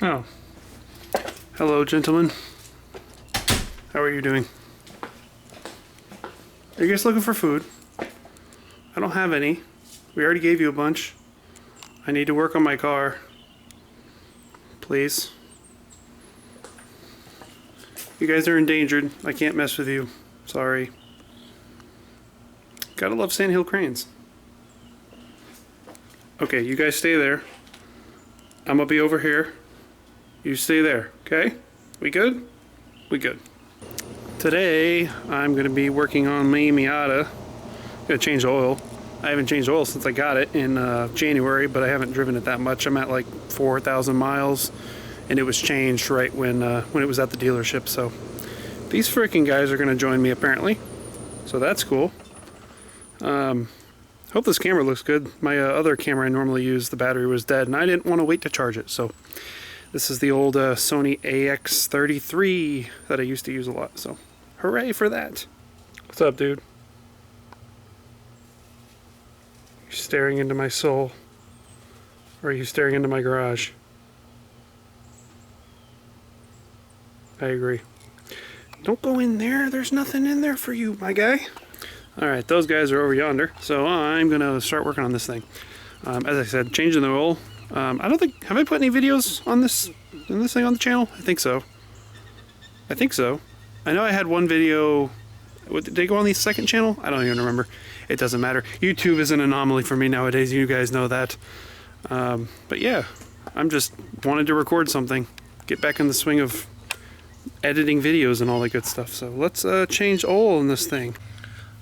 Oh. Hello, gentlemen. How are you doing? Are you guys looking for food? I don't have any. We already gave you a bunch. I need to work on my car. Please. You guys are endangered. I can't mess with you. Sorry. Gotta love sandhill cranes. Okay, you guys stay there. I'm gonna be over here. You stay there, okay? We good? We good. Today, I'm gonna be working on my Miata. Gonna change oil. I haven't changed oil since I got it in January, but I haven't driven it that much. I'm at like 4,000 miles, and it was changed right when it was at the dealership. So these freaking guys are gonna join me apparently. So that's cool. Hope this camera looks good. My other camera I normally use, the battery was dead, and I didn't want to wait to charge it. So this is the old Sony AX33 that I used to use a lot. So hooray for that. What's up, dude? You're staring into my soul. Or are you staring into my garage? I agree. Don't go in there. There's nothing in there for you, my guy. Alright, those guys are over yonder. So I'm going to start working on this thing. As I said, changing the oil. I don't think... Have I put any videos on this thing on the channel? I think so. I think so. I know I had one video... Did they go on the second channel? I don't even remember. It doesn't matter. YouTube is an anomaly for me nowadays. You guys know that. But yeah, I'm just wanted to record something. Get back in the swing of editing videos and all that good stuff. So let's change oil in this thing.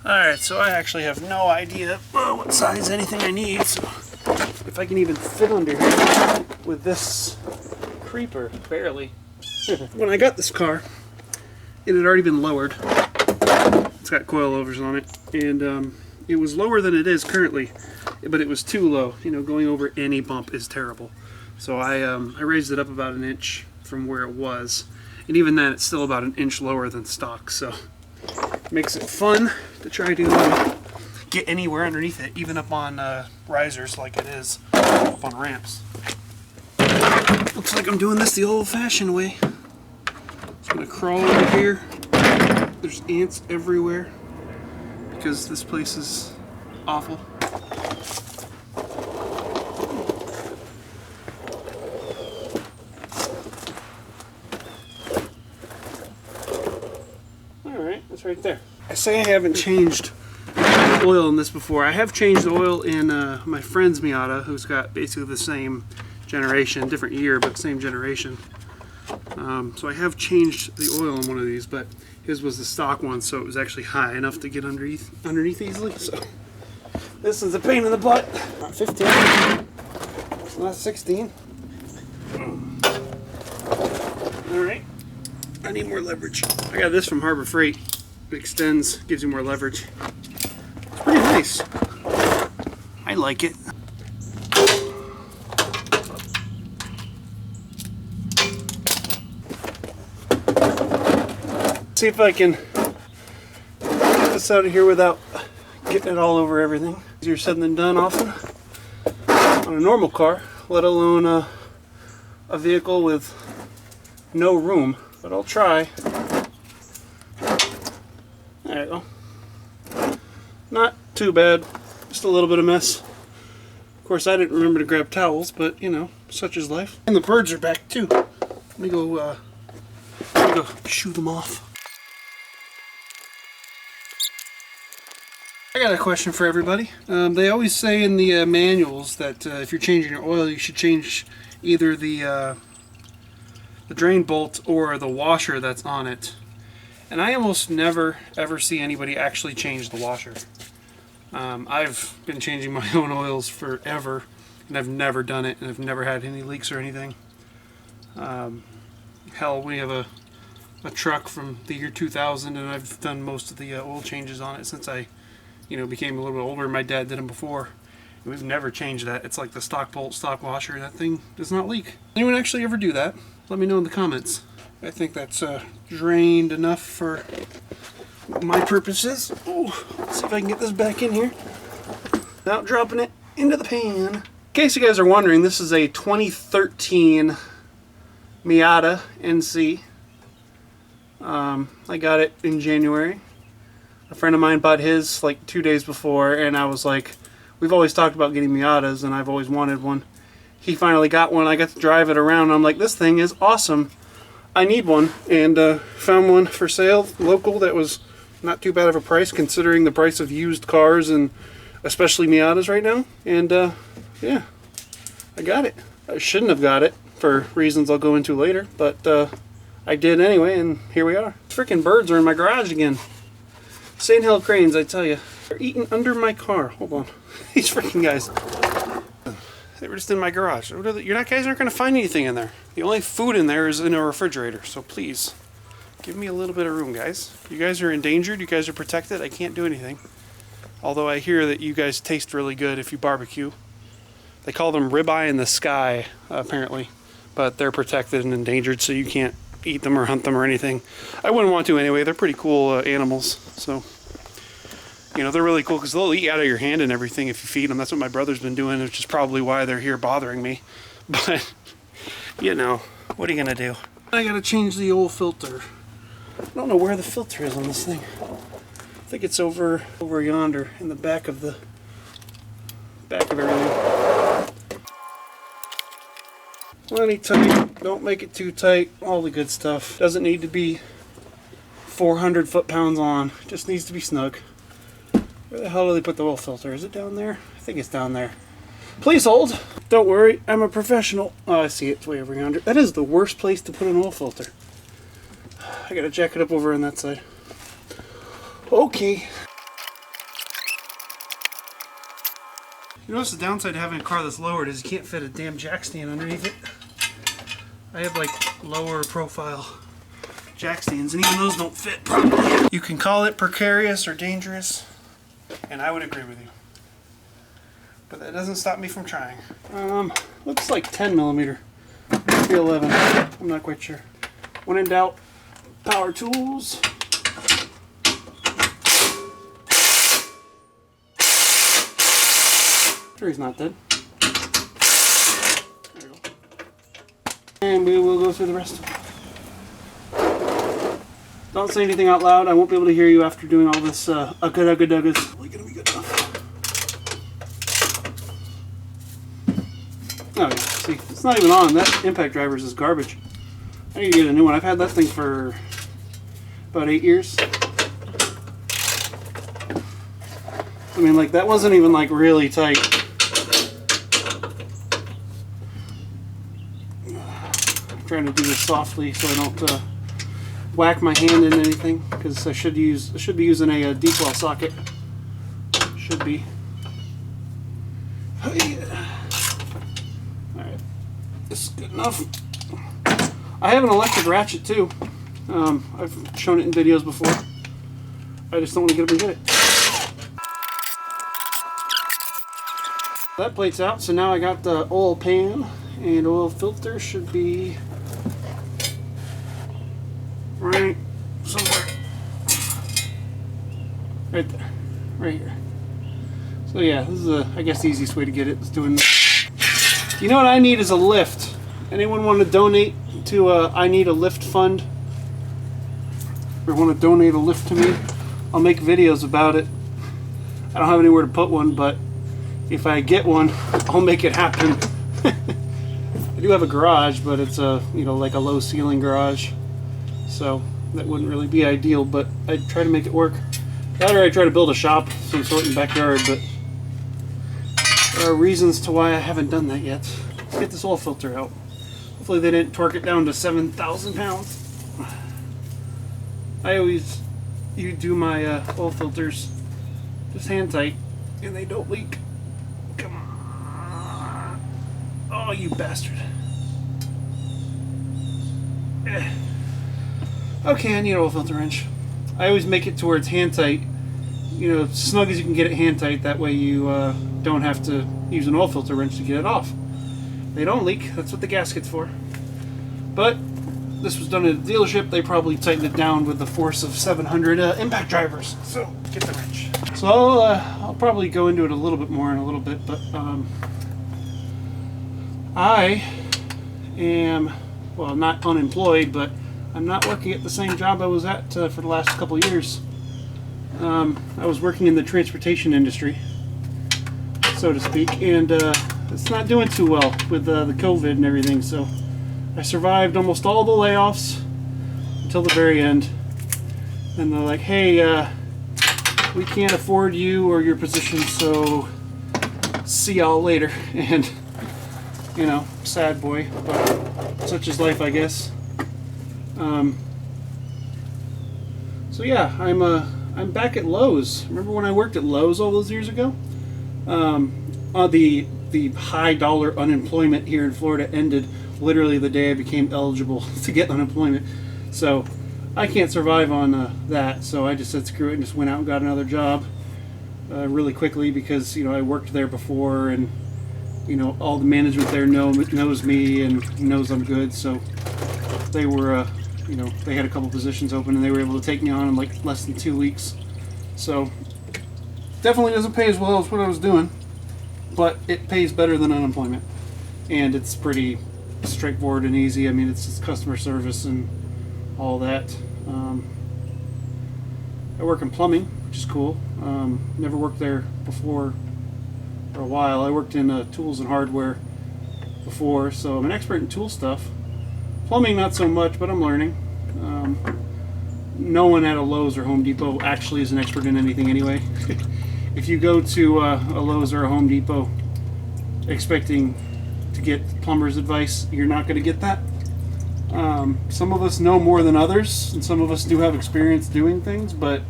Alright, so I actually have no idea what size anything I need. So if I can even fit under here with this creeper, barely. When I got this car, it had already been lowered. It's got coilovers on it, and it was lower than it is currently, but it was too low. You know, going over any bump is terrible. So I raised it up about an inch from where it was, and even then, it's still about an inch lower than stock. So it makes it fun to try to get anywhere underneath it, even up on risers like it is up on ramps. Looks like I'm doing this the old-fashioned way. Just gonna crawl over here. There's ants everywhere because this place is awful. Alright, that's right there. I say I haven't changed oil in this before. I have changed oil in my friend's Miata, who's got basically the same generation, different year, but same generation. So I have changed the oil in one of these, but his was the stock one, so it was actually high enough to get underneath easily. So this is a pain in the butt. Not 15, not 16. Alright, I need more leverage. I got this from Harbor Freight. It extends, gives you more leverage. It's pretty nice. I like it. See if I can get this out of here without getting it all over everything. Easier said than done often on a normal car, let alone a vehicle with no room. But I'll try. There you go. Not too bad. Just a little bit of mess. Of course, I didn't remember to grab towels, but you know, such is life. And the birds are back too. Let me go shoo them off. I got a question for everybody. They always say in the manuals that if you're changing your oil, you should change either the drain bolt or the washer that's on it. And I almost never ever see anybody actually change the washer. I've been changing my own oils forever, and I've never done it, and I've never had any leaks or anything. Hell, we have a truck from the year 2000, and I've done most of the oil changes on it since I became a little bit older. My dad did them before. We've never changed that. It's like the stock bolt, stock washer. That thing does not leak. Anyone actually ever do that? Let me know in the comments. I think that's drained enough for my purposes. Oh, let's see if I can get this back in here without dropping it into the pan. In case you guys are wondering, this is a 2013 Miata NC. I got it in January. A friend of mine bought his like 2 days before, and I was like, we've always talked about getting Miatas, and I've always wanted one. He finally got one. I got to drive it around. I'm like, this thing is awesome. I need one, and found one for sale local that was not too bad of a price considering the price of used cars and especially Miatas right now. And yeah, I got it. I shouldn't have got it for reasons I'll go into later, but I did anyway, and here we are. Freaking birds are in my garage again. Sandhill cranes, I tell you. They're eating under my car. Hold on. These freaking guys. They were just in my garage. You're not guys aren't going to find anything in there. The only food in there is in a refrigerator, so please. Give me a little bit of room, guys. You guys are endangered. You guys are protected. I can't do anything. Although I hear that you guys taste really good if you barbecue. They call them ribeye in the sky, apparently. But they're protected and endangered, so you can't eat them or hunt them or anything. I wouldn't want to anyway. They're pretty cool animals. So, you know, they're really cool because they'll eat out of your hand and everything if you feed them. That's what my brother's been doing, which is probably why they're here bothering me. But, you know, what are you going to do? I got to change the oil filter. I don't know where the filter is on this thing. I think it's over yonder in the back of everything. Plenty tight. Don't make it too tight. All the good stuff. Doesn't need to be 400 foot-pounds on. Just needs to be snug. Where the hell do they put the oil filter? Is it down there? I think it's down there. Please hold. Don't worry, I'm a professional. Oh, I see it. It's way over yonder. That is the worst place to put an oil filter. I gotta jack it up over on that side. Okay. You notice the downside to having a car that's lowered is you can't fit a damn jack stand underneath it. I have like lower profile jack stands, and even those don't fit properly. You can call it precarious or dangerous, and I would agree with you. But that doesn't stop me from trying. Looks like 10 millimeter. Maybe 11. I'm not quite sure. When in doubt, power tools. Sure he's not dead. There you go. And we will go through the rest. Don't say anything out loud. I won't be able to hear you after doing all this ugga-dugga-duggas. Probably gonna be good enough. Oh yeah, see, it's not even on. That impact drivers is garbage. I need to get a new one. I've had that thing for about 8 years. I mean, like, that wasn't even like really tight. I'm trying to do this softly so I don't whack my hand in anything, because I should be using a deep well socket. Should be. Oh, yeah. Alright, this is good enough. I have an electric ratchet too. I've shown it in videos before. I just don't want to get up and get it. That plate's out, so now I got the oil pan and oil filter should be right somewhere. Right there. Right here. So yeah, this is I guess the easiest way to get it is doing this. You know what I need is a lift. Anyone want to donate to I Need a Lift fund? Or want to donate a lift to me? I'll make videos about it. I don't have anywhere to put one, but if I get one, I'll make it happen. I do have a garage, but it's like a low ceiling garage, so that wouldn't really be ideal, but I'd try to make it work. That or I'd try to build a shop of some sort in the backyard, but there are reasons to why I haven't done that yet. Let's get this oil filter out. Hopefully they didn't torque it down to 7,000 pounds. I always do my oil filters just hand tight, and they don't leak. Come on. Oh, you bastard. Okay, I need an oil filter wrench. I always make it to where it's hand tight, snug as you can get it hand tight. That way you don't have to use an oil filter wrench to get it off. They don't leak. That's what the gasket's for. But this was done at a dealership. They probably tightened it down with the force of 700 impact drivers. So get the wrench. So I'll probably go into it a little bit more in a little bit, but I am well, not unemployed, but I'm not working at the same job I was at for the last couple years. I was working in the transportation industry, so to speak, and it's not doing too well with the COVID and everything. So I survived almost all the layoffs until the very end. And they're like, hey, we can't afford you or your position, so see y'all later. And, you know, sad boy, but such is life, I guess. So yeah, I'm back at Lowe's. Remember when I worked at Lowe's all those years ago? The high dollar unemployment here in Florida ended literally the day I became eligible to get unemployment. So I can't survive on that. So I just said screw it and just went out and got another job really quickly because, you know, I worked there before, and, you know, all the management there knows me and knows I'm good. So they were, you know, they had a couple positions open and they were able to take me on in like less than 2 weeks. So definitely doesn't pay as well as what I was doing, but it pays better than unemployment, and it's pretty straightforward and easy. I mean, it's just customer service and all that. I work in plumbing, which is cool. Never worked there before for a while. I worked in tools and hardware before, so I'm an expert in tool stuff. Plumbing, not so much, but I'm learning. No one at a Lowe's or Home Depot actually is an expert in anything anyway. If you go to a Lowe's or a Home Depot expecting to get plumber's advice, you're not going to get that. Some of us know more than others, and some of us do have experience doing things, but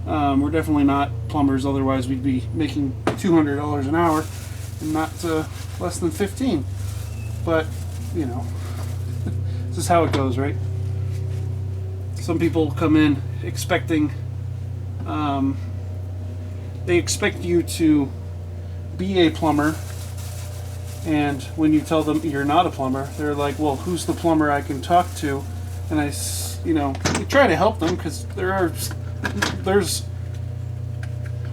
we're definitely not plumbers. Otherwise, we'd be making $200 an hour and not less than 15. But, you know, this is how it goes, right? Some people come in expecting, they expect you to be a plumber, and when you tell them you're not a plumber, they're like, well, who's the plumber I can talk to? And you know, you try to help them, because there's,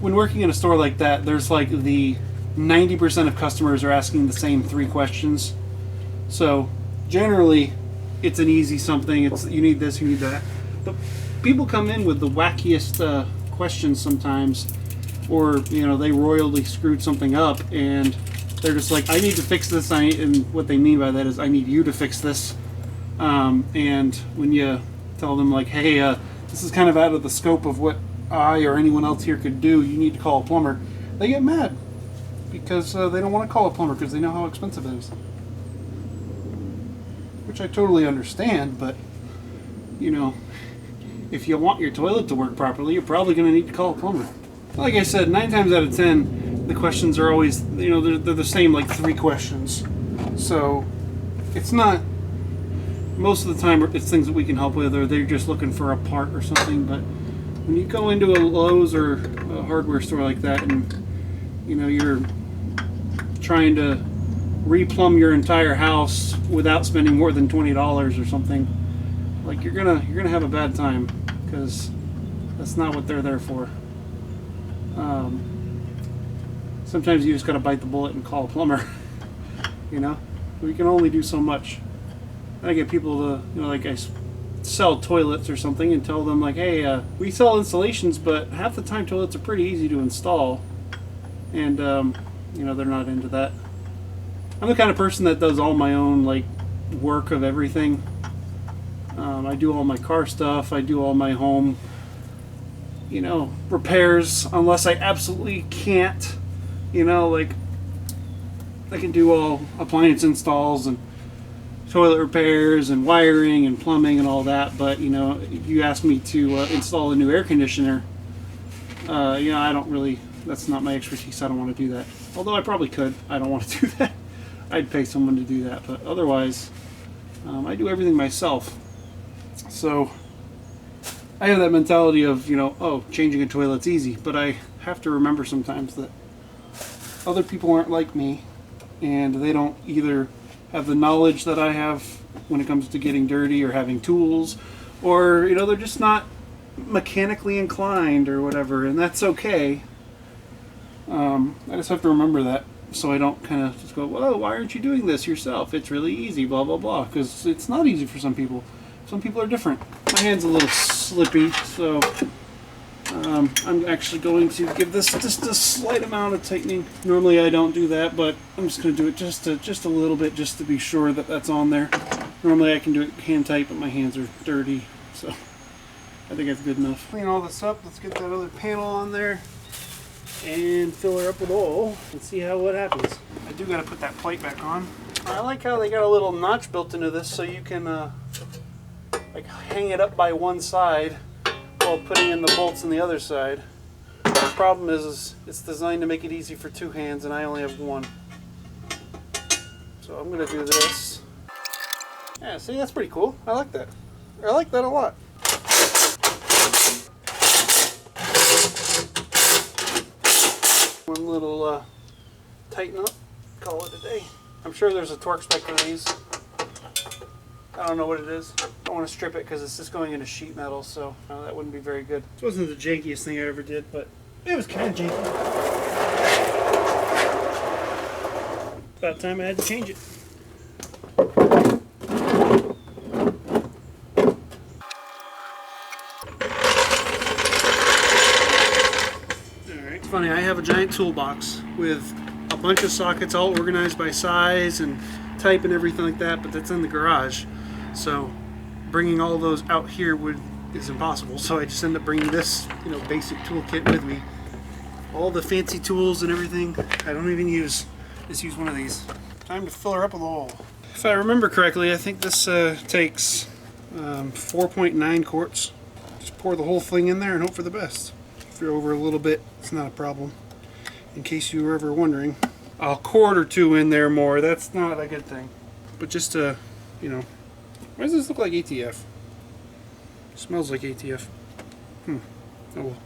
when working in a store like that, there's like the 90% of customers are asking the same 3 questions. So generally, it's an easy something. It's, you need this, you need that. But people come in with the wackiest questions sometimes, or, you know, they royally screwed something up, and they're just like, I need to fix this. And what they mean by that is, I need you to fix this. And when you tell them, like, hey, this is kind of out of the scope of what I or anyone else here could do, you need to call a plumber, they get mad because they don't want to call a plumber because they know how expensive it is. Which I totally understand, but, you know, if you want your toilet to work properly, you're probably going to need to call a plumber. Like I said, 9 times out of 10, the questions are always, you know, they're the same, like 3 questions. So it's not, most of the time it's things that we can help with, or they're just looking for a part or something. But when you go into a Lowe's or a hardware store like that, and, you know, you're trying to replumb your entire house without spending more than $20 or something, like, you're gonna have a bad time, because that's not what they're there for. Sometimes you just gotta bite the bullet and call a plumber. You know, we can only do so much. I get people to, you know, like, I sell toilets or something and tell them, like, hey, we sell installations, but half the time toilets are pretty easy to install, and you know, they're not into that. I'm the kind of person that does all my own, like, work of everything. I do all my car stuff. I do all my home, you know, repairs, unless I absolutely can't. You know, like, I can do all appliance installs and toilet repairs and wiring and plumbing and all that. But, you know, if you ask me to install a new air conditioner, you know, I don't really, that's not my expertise. I don't want to do that. Although I probably could. I don't want to do that. I'd pay someone to do that. But otherwise, I do everything myself. So I have that mentality of, you know, oh, changing a toilet's easy. But I have to remember sometimes that other people aren't like me, and they don't either have the knowledge that I have when it comes to getting dirty or having tools, or, you know, they're just not mechanically inclined or whatever, and that's okay. I just have to remember that, so I don't kind of just go, whoa, why aren't you doing this yourself? It's really easy, blah, blah, blah, because it's not easy for some people. Some people are different. My hand's a little slippy, so I'm actually going to give this just a slight amount of tightening. Normally I don't do that, but I'm just going to do it just a little bit, just to be sure that that's on there. Normally I can do it hand tight, but my hands are dirty, so I think that's good enough. Clean all this up. Let's get that other panel on there and fill her up with oil and see what happens. I do got to put that plate back on. I like how they got a little notch built into this, so you can like hang it up by one side while putting in the bolts on the other side. The problem is it's designed to make it easy for two hands, and I only have one. So I'm going to do this. Yeah, see, that's pretty cool. I like that. I like that a lot. One little tighten up, call it a day. I'm sure there's a torque spec for these. I don't know what it is. I don't want to strip it because it's just going into sheet metal, so that wouldn't be very good. This wasn't the jankiest thing I ever did, but it was kind of janky. About time I had to change it. Alright, funny, I have a giant toolbox with a bunch of sockets all organized by size and type and everything like that, but that's in the garage. So bringing all those out here is impossible. So I just end up bringing this, basic toolkit with me. All the fancy tools and everything I don't even use. Just use one of these. Time to fill her up with oil. If I remember correctly, I think this takes 4.9 quarts. Just pour the whole thing in there and hope for the best. If you're over a little bit, it's not a problem. In case you were ever wondering. A quart or two in there more, that's not a good thing. But just why does this look like ATF? Smells like ATF. Oh well.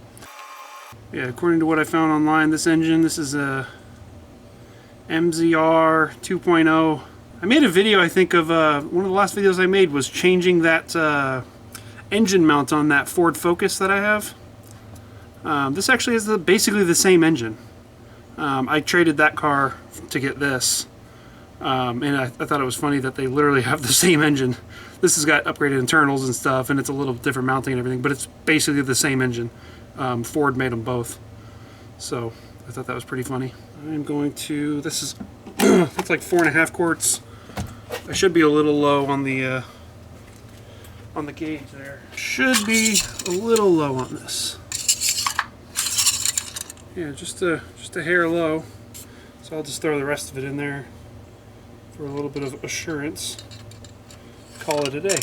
Yeah, according to what I found online, this engine, this is a MZR 2.0. I made a video, I think, of one of the last videos I made was changing that engine mount on that Ford Focus that I have. This actually is basically the same engine. I traded that car to get this, and I thought it was funny that they literally have the same engine. This has got upgraded internals and stuff, and it's a little different mounting and everything, but it's basically the same engine. Ford made them both, so I thought that was pretty funny. I'm going to, this is, it's like 4.5 quarts. I should be a little low on the gauge there. Should be a little low on this. Yeah, just a hair low. So I'll just throw the rest of it in there for a little bit of assurance. Call it a day.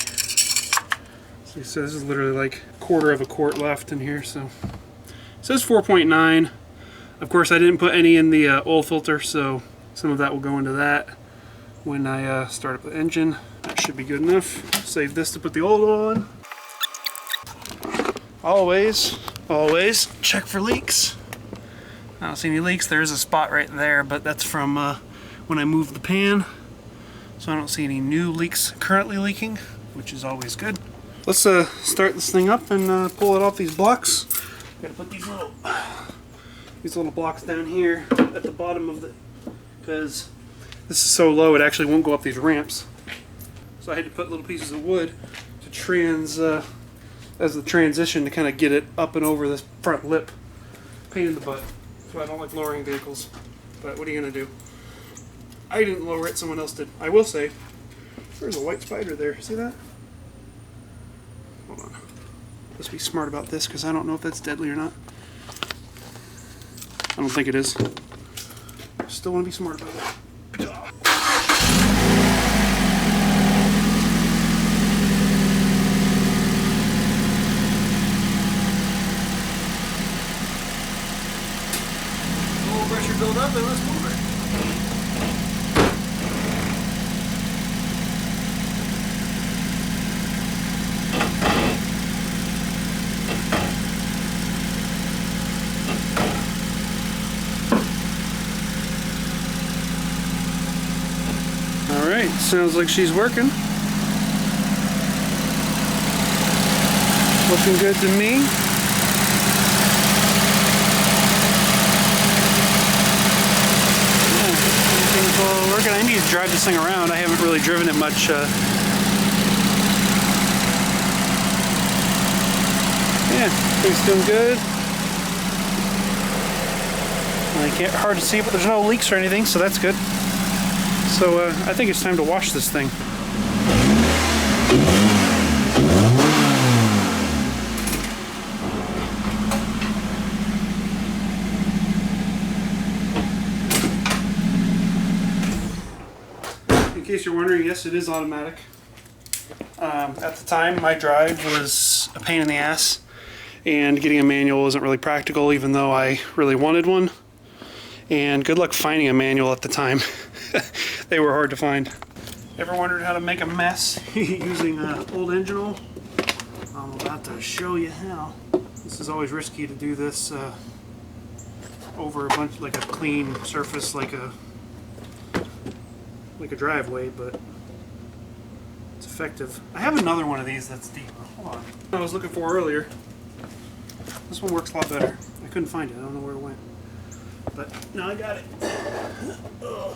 So this is literally like a quarter of a quart left in here. So it says 4.9. Of course, I didn't put any in the oil filter, so some of that will go into that when I start up the engine. That should be good enough. Save this to put the old on. Always check for leaks. I don't see any leaks. There is a spot right there, but that's from when I moved the pan. So I don't see any new leaks currently leaking, which is always good. Let's start this thing up and pull it off these blocks. Gotta put these little blocks down here at the bottom of the, because this is so low it actually won't go up these ramps. So I had to put little pieces of wood to as the transition to kind of get it up and over this front lip. Pain in the butt. So I don't like lowering vehicles, but what are you gonna do? I didn't lower it, someone else did. I will say, there's a white spider there. See that? Hold on. Let's be smart about this because I don't know if that's deadly or not. I don't think it is. Still want to be smart about it. Pressure build up and let's move it. All right, sounds like she's working. Looking good to me. drive this thing around. I haven't really driven it much. Yeah, thing's doing good. Hard to see, but there's no leaks or anything, so that's good. So I think it's time to wash this thing. In case you're wondering, yes, it is automatic. At the time, my drive was a pain in the ass, and getting a manual wasn't really practical, even though I really wanted one. And good luck finding a manual at the time. They were hard to find. Ever wondered how to make a mess using old engine oil? I'm about to show you how. This is always risky to do this over a bunch, like a clean surface, like a driveway, but it's effective. I have another one of these that's deeper. Hold on. I was looking for earlier. This one works a lot better. I couldn't find it. I don't know where it went. But now I got it. Ugh.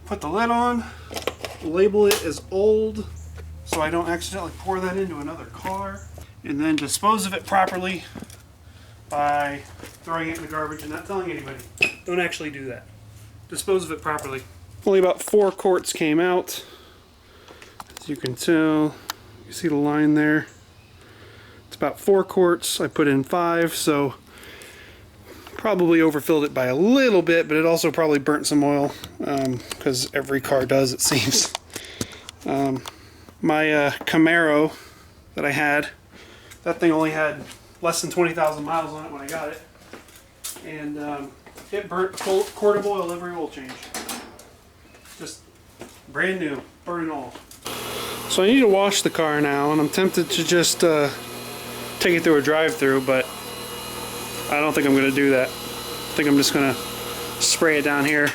Put the lid on, label it as old so I don't accidentally pour that into another car, and then dispose of it properly by throwing it in the garbage and not telling anybody. Don't actually do that. Dispose of it properly. Only about 4 quarts came out. As you can tell, you see the line there. It's about 4 quarts. I put in 5, so probably overfilled it by a little bit, but it also probably burnt some oil, because every car does, it seems. My Camaro that I had, that thing only had less than 20,000 miles on it when I got it, and it burnt a quart of oil every oil change. Just brand new, burning oil. So I need to wash the car now, and I'm tempted to just take it through a drive-through, but I don't think I'm going to do that. I think I'm just going to spray it down here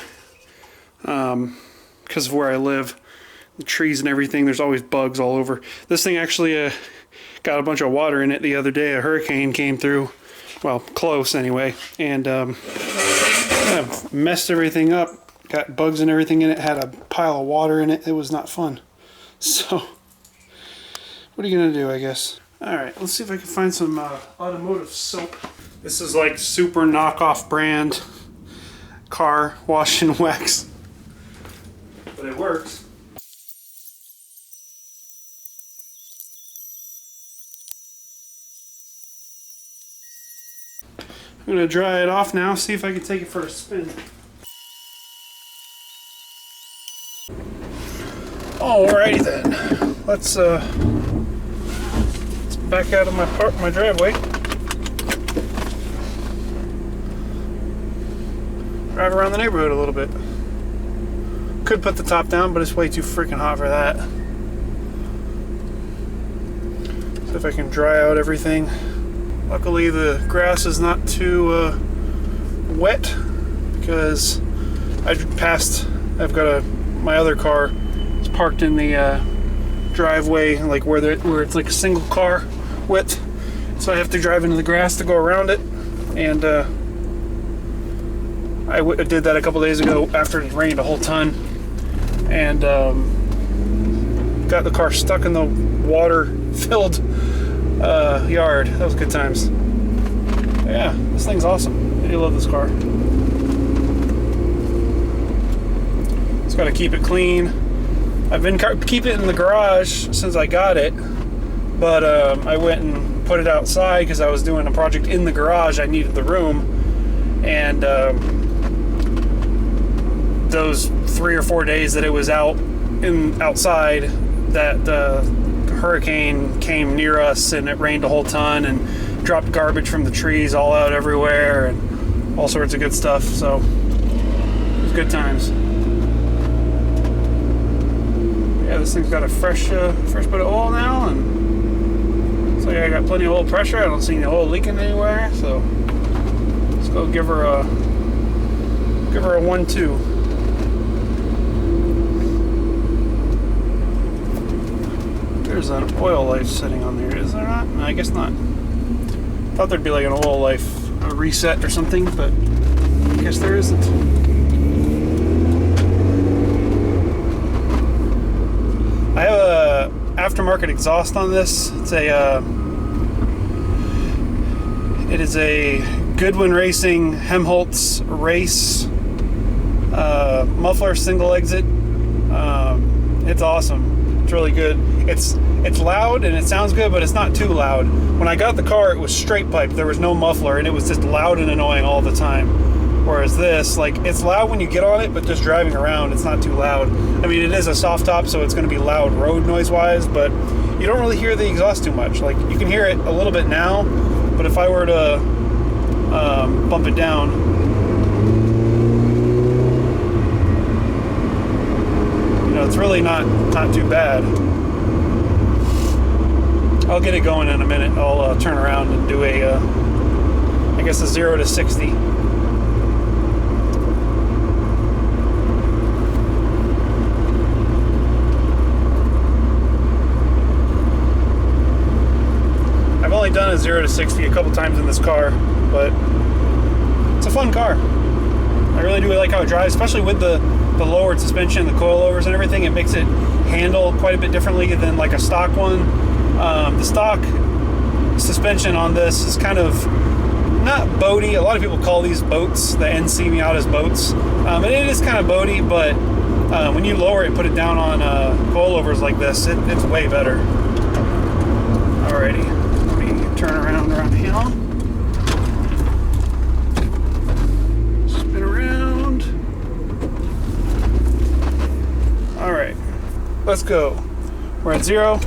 because of where I live. The trees and everything, there's always bugs all over. This thing actually got a bunch of water in it the other day. A hurricane came through, well, close anyway, and kind of messed everything up. Got bugs and everything in it, had a pile of water in it. It was not fun. So, what are you going to do, I guess? Alright, let's see if I can find some automotive soap. This is like super knockoff brand car wash and wax. But it works. I'm going to dry it off now, see if I can take it for a spin. Alrighty then. Let's back out of my driveway. Drive around the neighborhood a little bit. Could put the top down, but it's way too freaking hot for that. See if I can dry out everything. Luckily the grass is not too wet because I've got my other car is parked in the driveway, like where it's like a single car width, so I have to drive into the grass to go around it, and I did that a couple days ago after it rained a whole ton, and got the car stuck in the water-filled yard. That was good times. Yeah, this thing's awesome. I do love this car. Just got to keep it clean. I've been keeping it in the garage since I got it, but I went and put it outside because I was doing a project in the garage. I needed the room, and those 3 or 4 days that it was outside, that hurricane came near us and it rained a whole ton and dropped garbage from the trees all out everywhere and all sorts of good stuff. So it was good times. Yeah, this thing's got a fresh bit of oil now, and looks like I got plenty of oil pressure. I don't see any oil leaking anywhere, so let's go give her a 1-2. There's an oil life setting on there, is there not? No, I guess not. Thought there'd be like an oil life reset or something, but I guess there isn't. I have a aftermarket exhaust on this. It is a Goodwin Racing Helmholtz Race muffler single exit. It's awesome. It's really good. It's loud and it sounds good, but it's not too loud. When I got the car, it was straight pipe. There was no muffler, and it was just loud and annoying all the time. Whereas this, like, it's loud when you get on it, but just driving around, it's not too loud. I mean, it is a soft top, so it's going to be loud road noise-wise, but you don't really hear the exhaust too much. Like, you can hear it a little bit now, but if I were to bump it down, you know, it's really not too bad. I'll get it going in a minute. I'll turn around and do a, I guess, a 0 to 60. I've only done a 0 to 60 a couple times in this car, but it's a fun car. I really do like how it drives, especially with the lowered suspension, the coilovers and everything. It makes it handle quite a bit differently than like a stock one. The stock suspension on this is kind of not boaty. A lot of people call these boats, the NC Miatas boats. And it is kind of boaty, but when you lower it, put it down on coilovers like this, it's way better. Alrighty, let me turn around here. Spin around. Alright, let's go. We're at 0.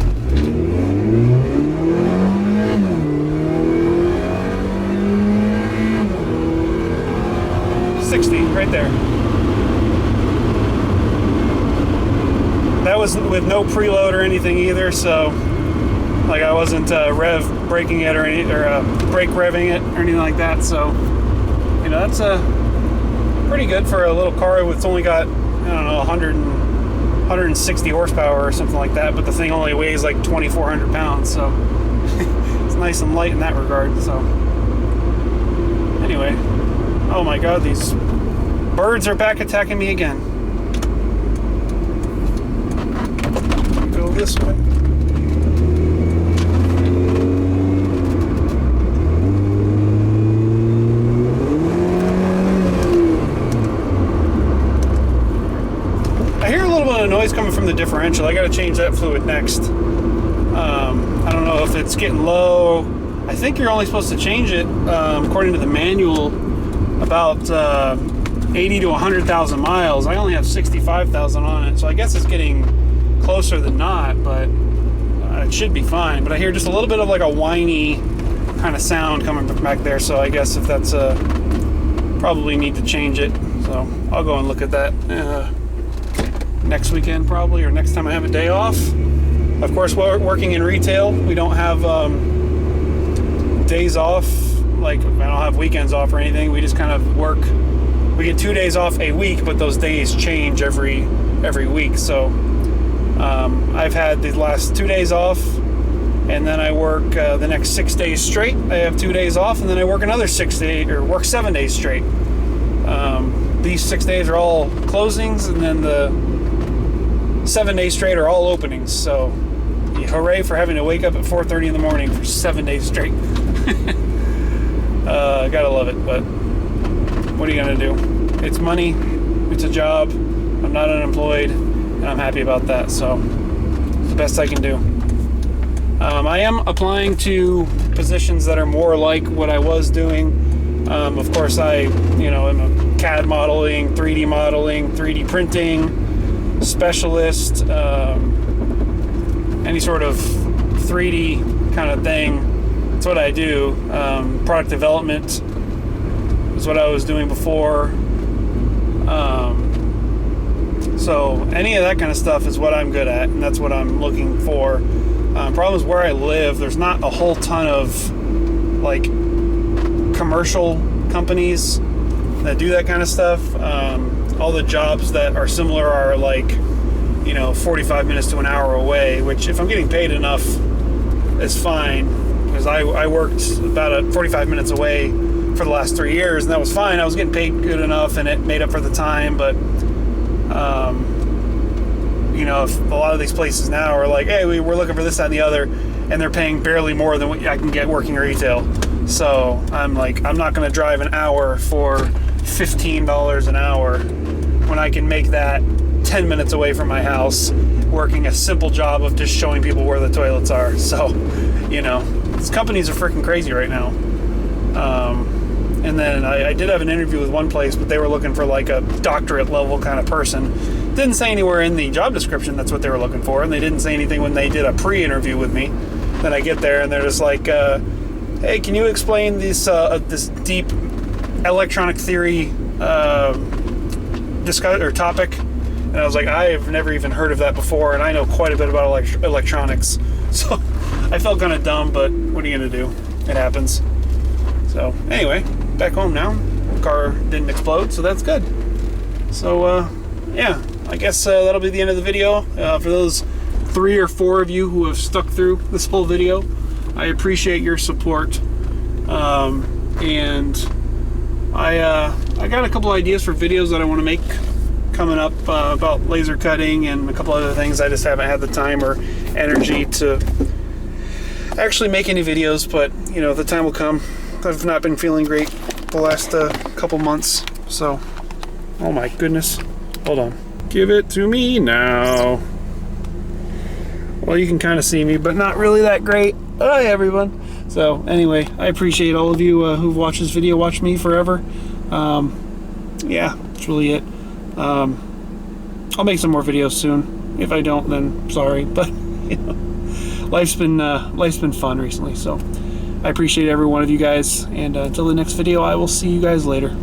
Right there. That was with no preload or anything either, so like I wasn't braking it or brake revving it or anything like that. So you know, that's pretty good for a little car that's only got, I don't know, 160 horsepower or something like that, but the thing only weighs like 2,400 pounds, so it's nice and light in that regard. So anyway, oh my god, these birds are back attacking me again. Go this way. I hear a little bit of noise coming from the differential. I got to change that fluid next. I don't know if it's getting low. I think you're only supposed to change it, according to the manual, about 80 to 100,000 miles. I only have 65,000 on it, so I guess it's getting closer than not, but it should be fine. But I hear just a little bit of like a whiny kind of sound coming from back there, so I guess if that's probably need to change it. So I'll go and look at that next weekend probably, or next time I have a day off. Of course, we're working in retail. We don't have days off. Like, I don't have weekends off or anything. We just kind of work. We get 2 days off a week, but those days change every week. So I've had the last 2 days off, and then I work the next 6 days straight. I have 2 days off, and then I work another 6 days, or work 7 days straight. These 6 days are all closings, and then the 7 days straight are all openings. So hooray for having to wake up at 4:30 in the morning for 7 days straight. Gotta love it, but what are you gonna do? It's money, it's a job, I'm not unemployed, and I'm happy about that, so it's the best I can do. I am applying to positions that are more like what I was doing. Of course, am a CAD modeling, 3D modeling, 3D printing specialist, any sort of 3D kind of thing. That's what I do. Product development is what I was doing before. So any of that kind of stuff is what I'm good at, and that's what I'm looking for. Problem is, where I live, there's not a whole ton of like commercial companies that do that kind of stuff. All the jobs that are similar are like, 45 minutes to an hour away, which if I'm getting paid enough is fine, because I worked about 45 minutes away for the last 3 years, and that was fine. I was getting paid good enough, and it made up for the time. But you know, if a lot of these places now are like, hey, we're looking for this, that, and the other, and they're paying barely more than what I can get working retail. So I'm like, I'm not going to drive an hour for $15 an hour when I can make that 10 minutes away from my house, working a simple job of just showing people where the toilets are. So, you know, these companies are freaking crazy right now. And then I did have an interview with one place, but they were looking for like a doctorate level kind of person. Didn't say anywhere in the job description that's what they were looking for, and they didn't say anything when they did a pre-interview with me. Then I get there and they're just like, hey, can you explain this deep electronic theory topic? And I was like, I've never even heard of that before, and I know quite a bit about electronics. So I felt kind of dumb, but what are you going to do? It happens. So anyway, back home now. The car didn't explode, so that's good. So yeah, I guess that'll be the end of the video. For those 3 or 4 of you who have stuck through this whole video, I appreciate your support. And I got a couple ideas for videos that I want to make coming up about laser cutting and a couple other things. I just haven't had the time or energy to actually make any videos, but you know, the time will come. I've not been feeling great the last couple months, so oh my goodness, hold on, give it to me now. Well, you can kind of see me, but not really that great. Hi everyone. So anyway, I appreciate all of you who've watched this video, watched me forever. Yeah, that's really it. I'll make some more videos soon. If I don't, then sorry, but you know, life's been fun recently, so I appreciate every one of you guys, and until the next video, I will see you guys later.